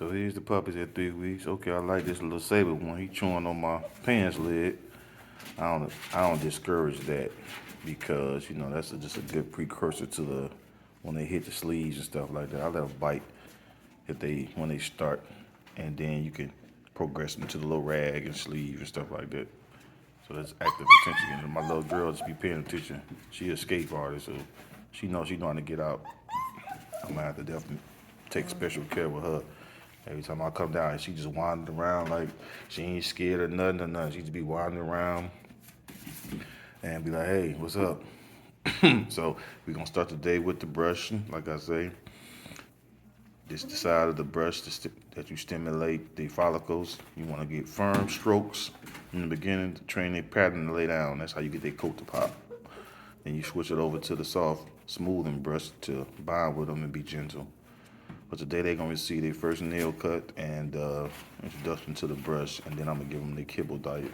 So here's the puppies at 3 weeks. Okay, I like this little saber one. He chewing on my pants leg. I don't discourage that because that's just a good precursor to the when they hit the sleeves and stuff like that. I let them bite when they start, and then you can progress them to the little rag and sleeve and stuff like that. So that's active attention. And my little girl just be paying attention. She a escape artist, so she knows how to get out. I'm gonna have to definitely take special care with her. Every time I come down, she just wandering around like she ain't scared of nothing or nothing. She just be wandering around and be like, "Hey, what's up?" So we're gonna start the day with the brushing, like I say. This the side of the brush that you stimulate the follicles. You want to get firm strokes in the beginning to train their pattern to lay down. That's how you get their coat to pop. Then you switch it over to the soft smoothing brush to bind with them and be gentle. But today they're gonna receive their first nail cut and introduction to the brush, and then I'm gonna give them their kibble diet.